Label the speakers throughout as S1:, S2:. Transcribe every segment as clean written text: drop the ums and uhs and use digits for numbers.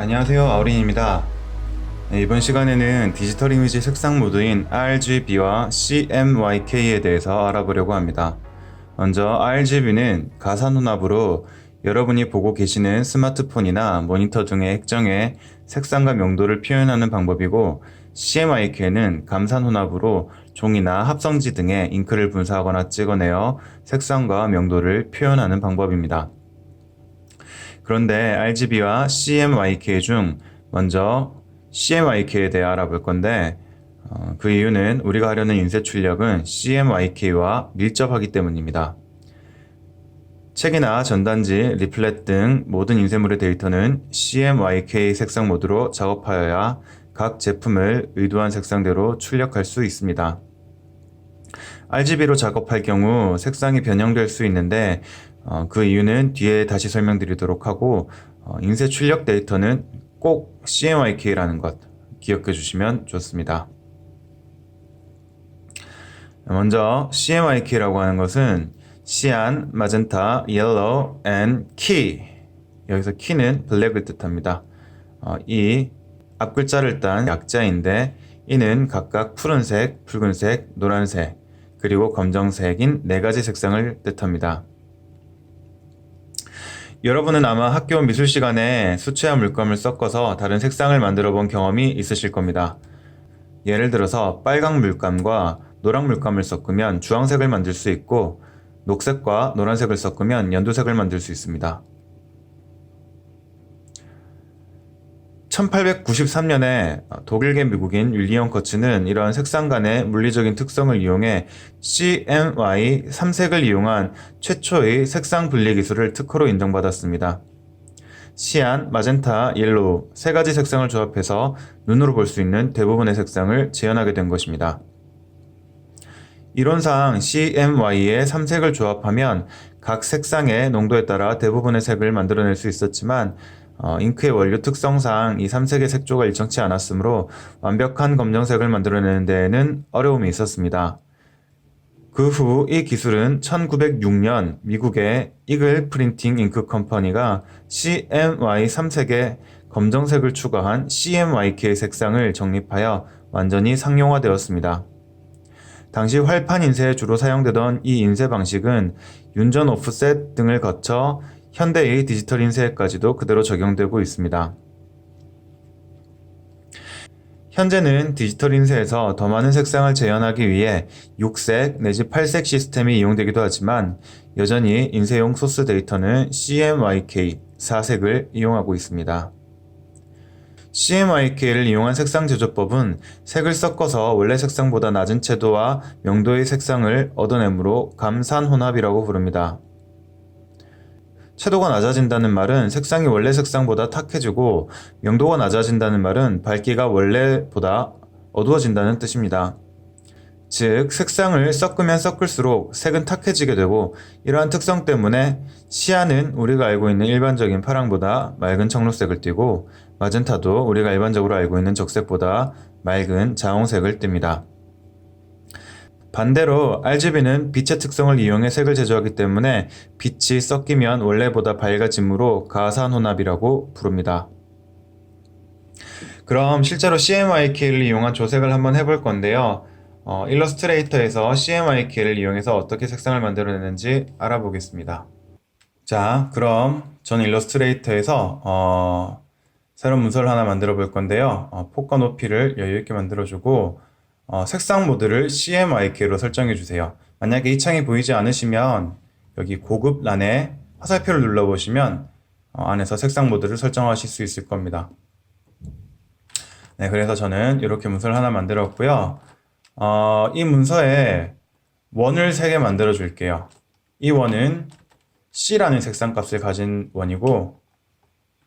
S1: 안녕하세요, 아우린입니다. 네, 이번 시간에는 디지털 이미지 색상 모드인 RGB와 CMYK에 대해서 알아보려고 합니다. 먼저 RGB는 가상 혼합으로 여러분이 보고 계시는 스마트폰이나 모니터 등의 액정의 색상과 명도를 표현하는 방법이고, CMYK는 감산 혼합으로 종이나 합성지 등에 잉크를 분사하거나 찍어내어 색상과 명도를 표현하는 방법입니다. 그런데 RGB와 CMYK 중 먼저 CMYK에 대해 알아볼 건데, 그 이유는 우리가 하려는 인쇄 출력은 CMYK와 밀접하기 때문입니다. 책이나 전단지, 리플렛 등 모든 인쇄물의 데이터는 CMYK 색상 모드로 작업하여야 각 제품을 의도한 색상대로 출력할 수 있습니다. RGB로 작업할 경우 색상이 변형될 수 있는데, 그 이유는 뒤에 다시 설명드리도록 하고, 인쇄 출력 데이터는 꼭 CMYK라는 것 기억해 주시면 좋습니다. 먼저 CMYK라고 하는 것은 시안, 마젠타, 옐로우, and key. 여기서 key는 블랙을 뜻합니다. 이 앞글자를 딴 약자인데, 이는 각각 푸른색, 붉은색, 노란색, 그리고 검정색인 4가지 색상을 뜻합니다. 여러분은 아마 학교 미술 시간에 수채화 물감을 섞어서 다른 색상을 만들어 본 경험이 있으실 겁니다. 예를 들어서 빨강 물감과 노랑 물감을 섞으면 주황색을 만들 수 있고, 녹색과 노란색을 섞으면 연두색을 만들 수 있습니다. 1893년에 독일계 미국인 윌리엄 커츠는 이러한 색상 간의 물리적인 특성을 이용해 CMY 3색을 이용한 최초의 색상 분리 기술을 특허로 인정받았습니다. 시안, 마젠타, 옐로우 3가지 색상을 조합해서 눈으로 볼 수 있는 대부분의 색상을 재현하게 된 것입니다. 이론상 CMY의 3색을 조합하면 각 색상의 농도에 따라 대부분의 색을 만들어낼 수 있었지만, 잉크의 원료 특성상 이 3색의 색조가 일정치 않았으므로 완벽한 검정색을 만들어내는 데에는 어려움이 있었습니다. 그 후 이 기술은 1906년 미국의 이글 프린팅 잉크 컴퍼니가 CMY 3색에 검정색을 추가한 CMYK 색상을 정립하여 완전히 상용화되었습니다. 당시 활판 인쇄에 주로 사용되던 이 인쇄 방식은 윤전 오프셋 등을 거쳐 현대의 디지털 인쇄에까지도 그대로 적용되고 있습니다. 현재는 디지털 인쇄에서 더 많은 색상을 재현하기 위해 6색 내지 8색 시스템이 이용되기도 하지만, 여전히 인쇄용 소스 데이터는 CMYK 4색을 이용하고 있습니다. CMYK를 이용한 색상 제조법은 색을 섞어서 원래 색상보다 낮은 채도와 명도의 색상을 얻어내므로 감산 혼합이라고 부릅니다. 채도가 낮아진다는 말은 색상이 원래 색상보다 탁해지고, 명도가 낮아진다는 말은 밝기가 원래보다 어두워진다는 뜻입니다. 즉, 색상을 섞으면 섞을수록 색은 탁해지게 되고, 이러한 특성 때문에 시안은 우리가 알고 있는 일반적인 파랑보다 맑은 청록색을 띠고, 마젠타도 우리가 일반적으로 알고 있는 적색보다 맑은 자홍색을 띱니다. 반대로 RGB는 빛의 특성을 이용해 색을 제조하기 때문에 빛이 섞이면 원래보다 밝아지므로 가산혼합이라고 부릅니다. 그럼 실제로 CMYK를 이용한 조색을 한번 해볼 건데요. 일러스트레이터에서 CMYK를 이용해서 어떻게 색상을 만들어내는지 알아보겠습니다. 자, 그럼 저는 일러스트레이터에서 새로운 문서를 하나 만들어 볼 건데요. 폭과 높이를 여유 있게 만들어주고, 색상 모드를 CMYK로 설정해 주세요. 만약에 이 창이 보이지 않으시면 여기 고급란에 화살표를 눌러보시면 안에서 색상 모드를 설정하실 수 있을 겁니다. 네, 그래서 저는 이렇게 문서를 하나 만들었고요. 이 문서에 원을 3개 만들어 줄게요. 이 원은 C라는 색상 값을 가진 원이고,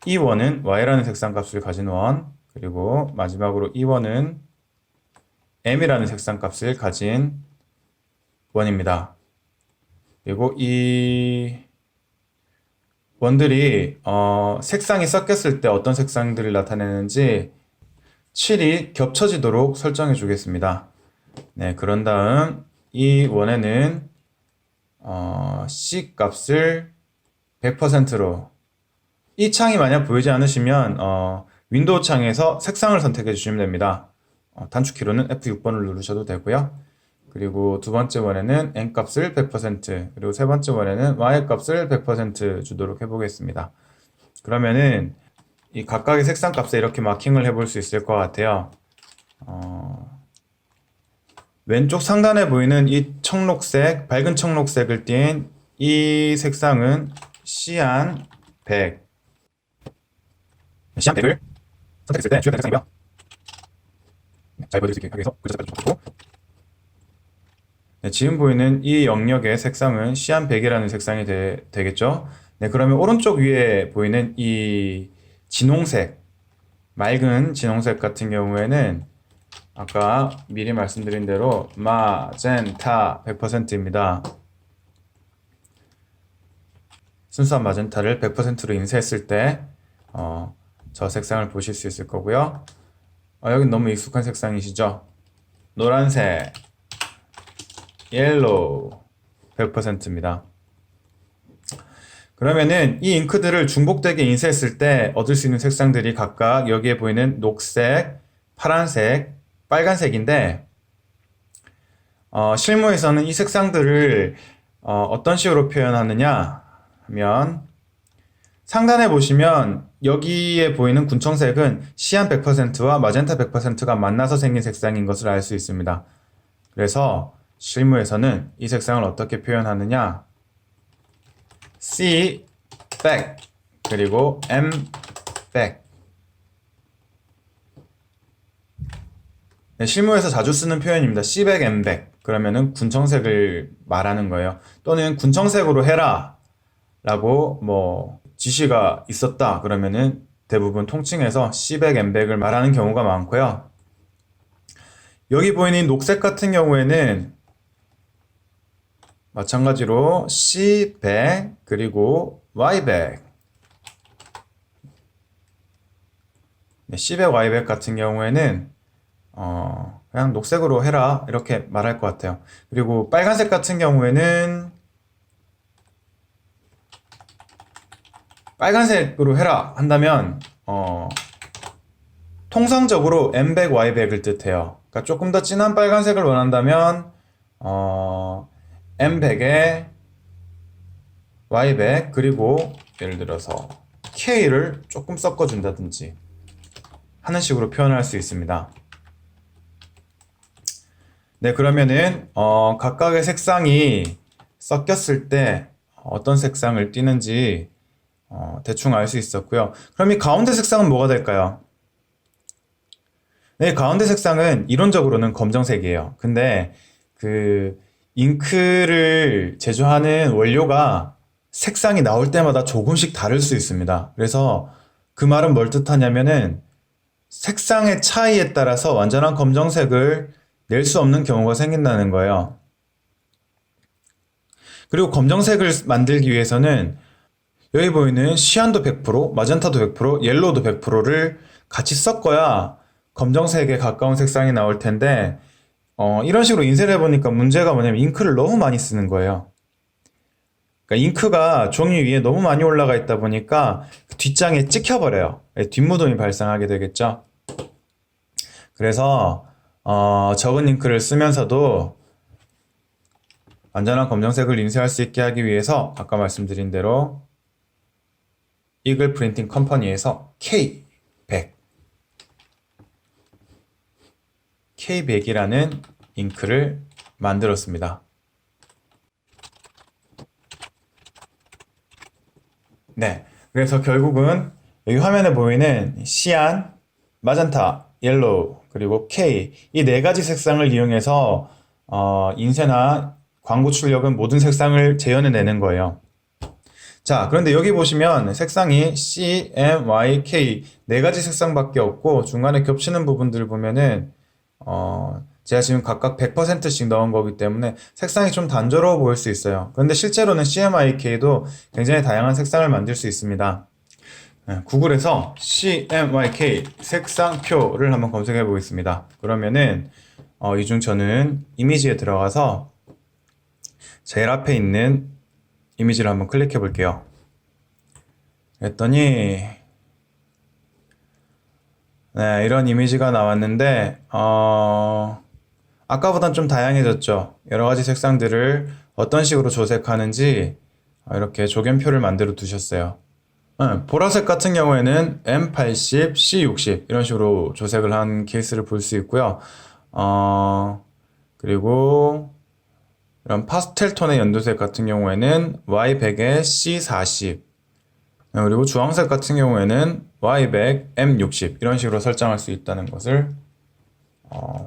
S1: 이 원은 Y라는 색상 값을 가진 원, 그리고 마지막으로 이 원은 M이라는 색상 값을 가진 원입니다. 그리고 이 원들이 색상이 섞였을 때 어떤 색상들을 나타내는지 칠이 겹쳐지도록 설정해 주겠습니다. 네, 그런 다음 이 원에는 C 값을 100%로 이 창이 만약 보이지 않으시면 윈도우 창에서 색상을 선택해 주시면 됩니다. 단축키로는 F6번을 누르셔도 되고요. 그리고 두 번째 원에는 N 값을 100%, 그리고 세 번째 원에는 Y 값을 100% 주도록 해보겠습니다. 그러면은 이 각각의 색상 값에 이렇게 마킹을 해볼 수 있을 것 같아요. 왼쪽 상단에 보이는 이 청록색, 밝은 청록색을 띤 이 색상은 시안 100. 시안 100을 선택했을 때 주요된 색상이고요. 잘 보여드릴 수 있게 하기 위해서 글자 색깔을 좀 바꾸고, 네, 지금 보이는 이 영역의 색상은 시안 100이라는 색상이 되겠죠. 네, 그러면 오른쪽 위에 보이는 이 진홍색, 맑은 진홍색 같은 경우에는 아까 미리 말씀드린 대로 마젠타 100%입니다. 순수한 마젠타를 100%로 인쇄했을 때 저 색상을 보실 수 있을 거고요. 여긴 너무 익숙한 색상이시죠? 노란색, 옐로우 100%입니다. 그러면은 이 잉크들을 중복되게 인쇄했을 때 얻을 수 있는 색상들이 각각 여기에 보이는 녹색, 파란색, 빨간색인데 실무에서는 이 색상들을 어떤 식으로 표현하느냐 하면, 상단에 보시면 여기에 보이는 군청색은 시안 100%와 마젠타 100%가 만나서 생긴 색상인 것을 알 수 있습니다. 그래서 실무에서는 이 색상을 어떻게 표현하느냐, C back 그리고 M back. 네, 실무에서 자주 쓰는 표현입니다. C back, M back. 그러면은 군청색을 말하는 거예요. 또는 군청색으로 해라 라고 지시가 있었다 그러면은 대부분 통칭해서 C back, M back을 말하는 경우가 많고요. 여기 보이는 녹색 같은 경우에는 마찬가지로 C back 그리고 Y back. 네, C back, Y back 같은 경우에는 그냥 녹색으로 해라 이렇게 말할 것 같아요. 그리고 빨간색 같은 경우에는 빨간색으로 해라 한다면 통상적으로 M백, Y백을 뜻해요. 그러니까 조금 더 진한 빨간색을 원한다면 M백에 Y백, 그리고 예를 들어서 K를 조금 섞어준다든지 하는 식으로 표현할 수 있습니다. 네, 그러면은 각각의 색상이 섞였을 때 어떤 색상을 띠는지 대충 알 수 있었고요. 그럼 이 가운데 색상은 뭐가 될까요? 네, 가운데 색상은 이론적으로는 검정색이에요. 근데 그 잉크를 제조하는 원료가 색상이 나올 때마다 조금씩 다를 수 있습니다. 그래서 그 말은 뭘 뜻하냐면은 색상의 차이에 따라서 완전한 검정색을 낼 수 없는 경우가 생긴다는 거예요. 그리고 검정색을 만들기 위해서는 여기 보이는 시안도 100%, 마젠타도 100%, 옐로우도 100%를 같이 섞어야 검정색에 가까운 색상이 나올 텐데 이런 식으로 인쇄를 해보니까 문제가 뭐냐면 잉크를 너무 많이 쓰는 거예요. 그러니까 잉크가 종이 위에 너무 많이 올라가 있다 보니까 뒷장에 찍혀버려요. 뒷무덤이 발생하게 되겠죠. 그래서 적은 잉크를 쓰면서도 완전한 검정색을 인쇄할 수 있게 하기 위해서 아까 말씀드린 대로 이글 프린팅 컴퍼니에서 K100이라는 잉크를 만들었습니다. 네, 그래서 결국은 여기 화면에 보이는 시안, 마젠타, 옐로우, 그리고 K, 이 네 가지 색상을 이용해서 인쇄나 광고 출력은 모든 색상을 재현해내는 거예요. 자, 그런데 여기 보시면 색상이 C, M, Y, K 네 가지 색상밖에 없고 중간에 겹치는 부분들을 보면은 제가 지금 각각 100%씩 넣은 거기 때문에 색상이 좀 단조로워 보일 수 있어요. 그런데 실제로는 CMYK도 굉장히 다양한 색상을 만들 수 있습니다. 네, 구글에서 CMYK 색상표를 한번 검색해 보겠습니다. 그러면은 이 중 저는 이미지에 들어가서 제일 앞에 있는 이미지를 한번 클릭해 볼게요. 그랬더니 네, 이런 이미지가 나왔는데 아까보단 좀 다양해졌죠. 여러 가지 색상들을 어떤 식으로 조색하는지 이렇게 조견표를 만들어 두셨어요. 보라색 같은 경우에는 M80, C60 이런 식으로 조색을 한 케이스를 볼 수 있고요. 그리고 이런 파스텔 톤의 연두색 같은 경우에는 Y100에 C40, 그리고 주황색 같은 경우에는 Y100, M60 이런 식으로 설정할 수 있다는 것을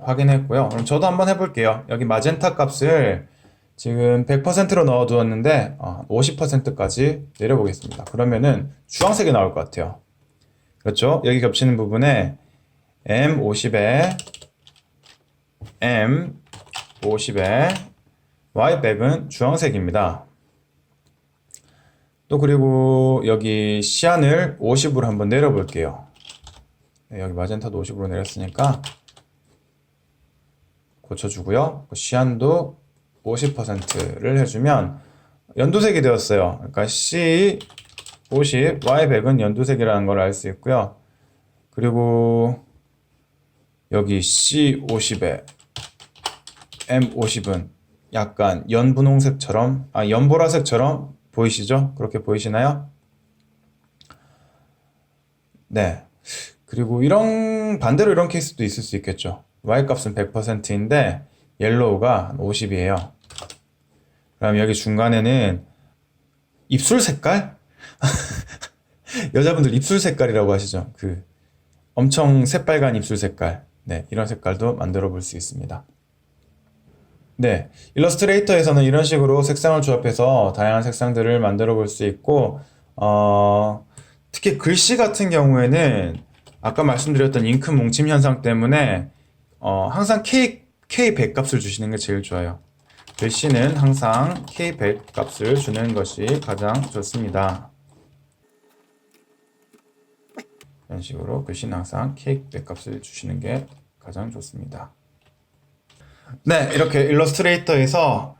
S1: 확인했고요. 그럼 저도 한번 해볼게요. 여기 마젠타 값을 지금 100%로 넣어두었는데 50%까지 내려보겠습니다. 그러면은 주황색이 나올 것 같아요. 그렇죠? 여기 겹치는 부분에 M50에 M50에 Y100은 주황색입니다. 또 그리고 여기 시안을 50으로 한번 내려볼게요. 네, 여기 마젠타도 50으로 내렸으니까 고쳐주고요. 시안도 50%를 해주면 연두색이 되었어요. 그러니까 C50, Y100은 연두색이라는 걸 알 수 있고요. 그리고 여기 C50에 M50은 약간 연분홍색처럼, 연보라색처럼 보이시죠? 그렇게 보이시나요? 네. 그리고 반대로 이런 케이스도 있을 수 있겠죠. Y 값은 100%인데 옐로우가 50이에요. 그럼 여기 중간에는 입술 색깔? 여자분들 입술 색깔이라고 하시죠. 엄청 새빨간 입술 색깔. 네, 이런 색깔도 만들어 볼 수 있습니다. 네, 일러스트레이터에서는 이런 식으로 색상을 조합해서 다양한 색상들을 만들어 볼 수 있고, 특히 글씨 같은 경우에는 아까 말씀드렸던 잉크 뭉침 현상 때문에 항상 K100 값을 주시는 게 제일 좋아요. 글씨는 항상 K100 값을 주는 것이 가장 좋습니다. 이런 식으로 글씨는 항상 K100 값을 주시는 게 가장 좋습니다. 네, 이렇게 일러스트레이터에서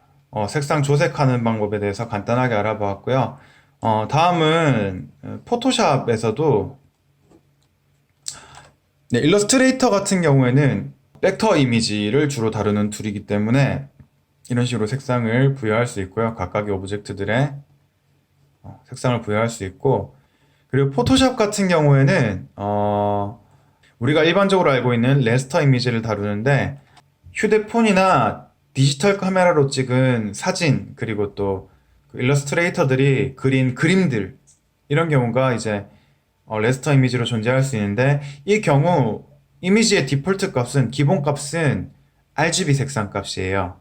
S1: 색상 조색하는 방법에 대해서 간단하게 알아보았고요. 다음은 포토샵에서도 네, 일러스트레이터 같은 경우에는 벡터 이미지를 주로 다루는 툴이기 때문에 이런 식으로 색상을 부여할 수 있고요. 각각의 오브젝트들의 색상을 부여할 수 있고, 그리고 포토샵 같은 경우에는 우리가 일반적으로 알고 있는 레스터 이미지를 다루는데 휴대폰이나 디지털 카메라로 찍은 사진, 그리고 또 일러스트레이터들이 그린 그림들, 이런 경우가 이제 레스터 이미지로 존재할 수 있는데, 이 경우 이미지의 디폴트 값은, 기본 값은 RGB 색상 값이에요.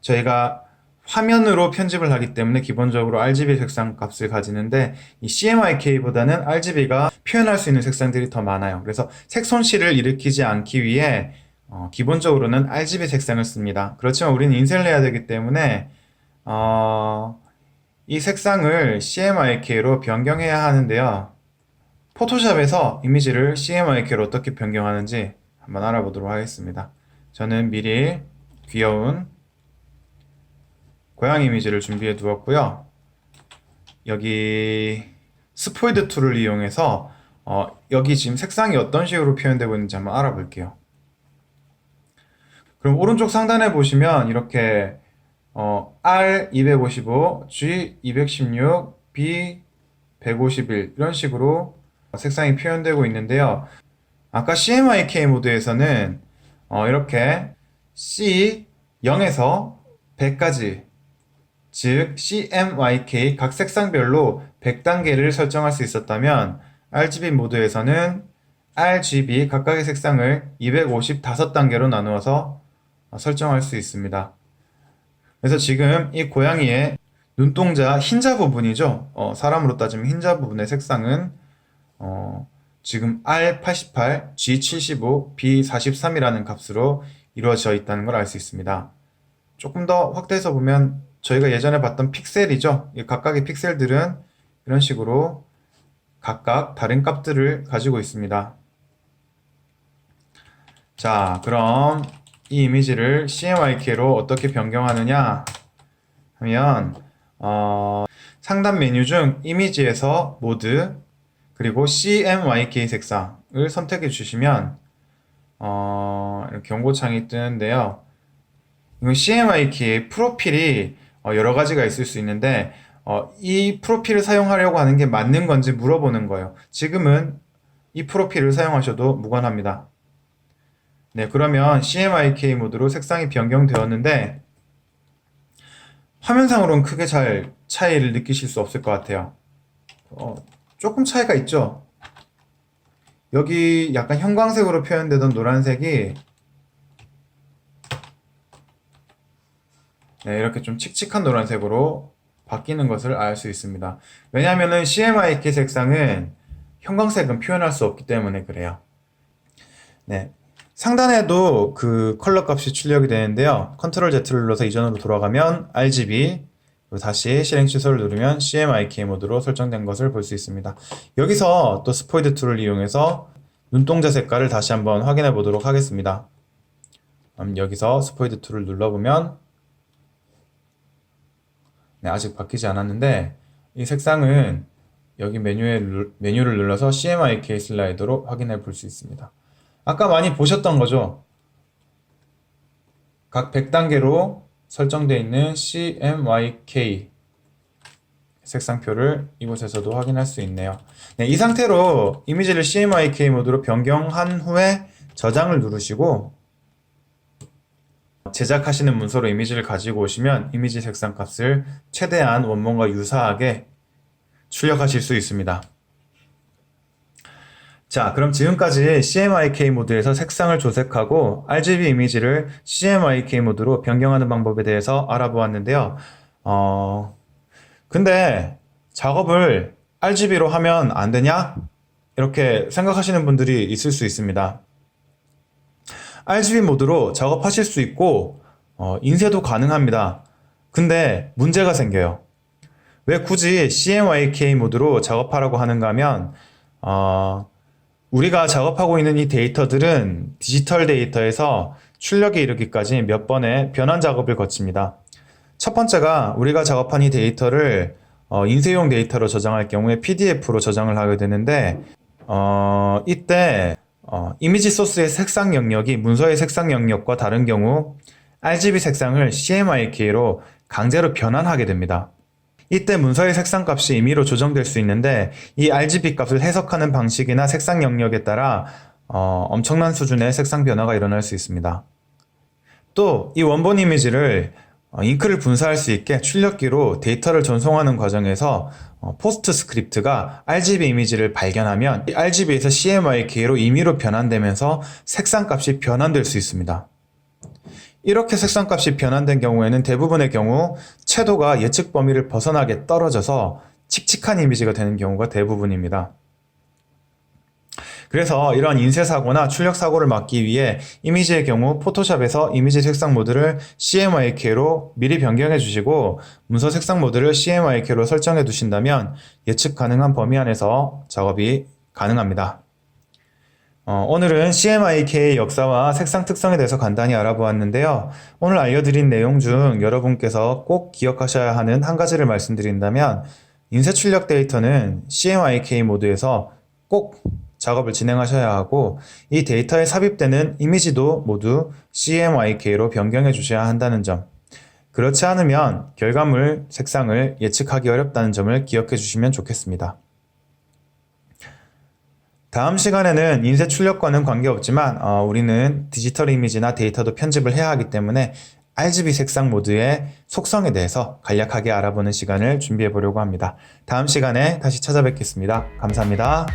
S1: 저희가 화면으로 편집을 하기 때문에 기본적으로 RGB 색상 값을 가지는데, 이 CMYK보다는 RGB가 표현할 수 있는 색상들이 더 많아요. 그래서 색손실을 일으키지 않기 위해 기본적으로는 RGB 색상을 씁니다. 그렇지만 우리는 인쇄를 해야 되기 때문에 이 색상을 CMYK로 변경해야 하는데요. 포토샵에서 이미지를 CMYK로 어떻게 변경하는지 한번 알아보도록 하겠습니다. 저는 미리 귀여운 고양이 이미지를 준비해 두었고요. 여기 스포이드 툴을 이용해서 여기 지금 색상이 어떤 식으로 표현되고 있는지 한번 알아볼게요. 그럼 오른쪽 상단에 보시면 이렇게 R 255, G 216, B 151 이런 식으로 색상이 표현되고 있는데요. 아까 CMYK 모드에서는 이렇게 C 0에서 100까지, 즉 CMYK 각 색상별로 100단계를 설정할 수 있었다면 RGB 모드에서는 RGB 각각의 색상을 255단계로 나누어서 설정할 수 있습니다. 그래서 지금 이 고양이의 눈동자 흰자 부분이죠. 사람으로 따지면 흰자 부분의 색상은 지금 R88, G75, B43이라는 값으로 이루어져 있다는 걸 알 수 있습니다. 조금 더 확대해서 보면 저희가 예전에 봤던 픽셀이죠. 이 각각의 픽셀들은 이런 식으로 각각 다른 값들을 가지고 있습니다. 자, 그럼 이 이미지를 CMYK로 어떻게 변경하느냐 하면 상단 메뉴 중 이미지에서 모드, 그리고 CMYK 색상을 선택해 주시면 이렇게 경고창이 뜨는데요. 이건 CMYK의 프로필이 여러 가지가 있을 수 있는데 이 프로필을 사용하려고 하는 게 맞는 건지 물어보는 거예요. 지금은 이 프로필을 사용하셔도 무관합니다. 네, 그러면 CMYK 모드로 색상이 변경되었는데 화면상으로는 크게 잘 차이를 느끼실 수 없을 것 같아요. 조금 차이가 있죠? 여기 약간 형광색으로 표현되던 노란색이 네, 이렇게 좀 칙칙한 노란색으로 바뀌는 것을 알 수 있습니다. 왜냐하면 CMYK 색상은 형광색은 표현할 수 없기 때문에 그래요. 네, 상단에도 그 컬러 값이 출력이 되는데요. 컨트롤 Z를 눌러서 이전으로 돌아가면 RGB, 그리고 다시 실행 취소를 누르면 CMYK 모드로 설정된 것을 볼 수 있습니다. 여기서 또 스포이드 툴을 이용해서 눈동자 색깔을 다시 한번 확인해 보도록 하겠습니다. 여기서 스포이드 툴을 눌러보면 네, 아직 바뀌지 않았는데 이 색상은 여기 메뉴를 눌러서 CMYK 슬라이더로 확인해 볼 수 있습니다. 아까 많이 보셨던 거죠? 각 100단계로 설정되어 있는 CMYK 색상표를 이곳에서도 확인할 수 있네요. 네, 이 상태로 이미지를 CMYK 모드로 변경한 후에 저장을 누르시고 제작하시는 문서로 이미지를 가지고 오시면 이미지 색상 값을 최대한 원본과 유사하게 출력하실 수 있습니다. 자, 그럼 지금까지 CMYK 모드에서 색상을 조색하고 RGB 이미지를 CMYK 모드로 변경하는 방법에 대해서 알아보았는데요. 근데 작업을 RGB로 하면 안 되냐? 이렇게 생각하시는 분들이 있을 수 있습니다. RGB 모드로 작업하실 수 있고 인쇄도 가능합니다. 근데 문제가 생겨요. 왜 굳이 CMYK 모드로 작업하라고 하는가 하면 우리가 작업하고 있는 이 데이터들은 디지털 데이터에서 출력에 이르기까지 몇 번의 변환 작업을 거칩니다. 첫 번째가 우리가 작업한 이 데이터를 인쇄용 데이터로 저장할 경우에 PDF로 저장을 하게 되는데 이때 이미지 소스의 색상 영역이 문서의 색상 영역과 다른 경우 RGB 색상을 CMYK로 강제로 변환하게 됩니다. 이때 문서의 색상 값이 임의로 조정될 수 있는데 이 RGB 값을 해석하는 방식이나 색상 영역에 따라 엄청난 수준의 색상 변화가 일어날 수 있습니다. 또 이 원본 이미지를 잉크를 분사할 수 있게 출력기로 데이터를 전송하는 과정에서 포스트 스크립트가 RGB 이미지를 발견하면 RGB에서 CMYK로 임의로 변환되면서 색상 값이 변환될 수 있습니다. 이렇게 색상값이 변환된 경우에는 대부분의 경우 채도가 예측 범위를 벗어나게 떨어져서 칙칙한 이미지가 되는 경우가 대부분입니다. 그래서 이러한 인쇄사고나 출력사고를 막기 위해 이미지의 경우 포토샵에서 이미지 색상 모드를 CMYK로 미리 변경해 주시고 문서 색상 모드를 CMYK로 설정해 두신다면 예측 가능한 범위 안에서 작업이 가능합니다. 오늘은 CMYK의 역사와 색상 특성에 대해서 간단히 알아보았는데요. 오늘 알려드린 내용 중 여러분께서 꼭 기억하셔야 하는 한 가지를 말씀드린다면 인쇄 출력 데이터는 CMYK 모드에서 꼭 작업을 진행하셔야 하고 이 데이터에 삽입되는 이미지도 모두 CMYK로 변경해 주셔야 한다는 점, 그렇지 않으면 결과물 색상을 예측하기 어렵다는 점을 기억해 주시면 좋겠습니다. 다음 시간에는 인쇄 출력과는 관계없지만 우리는 디지털 이미지나 데이터도 편집을 해야 하기 때문에 RGB 색상 모드의 속성에 대해서 간략하게 알아보는 시간을 준비해 보려고 합니다. 다음 시간에 다시 찾아뵙겠습니다. 감사합니다.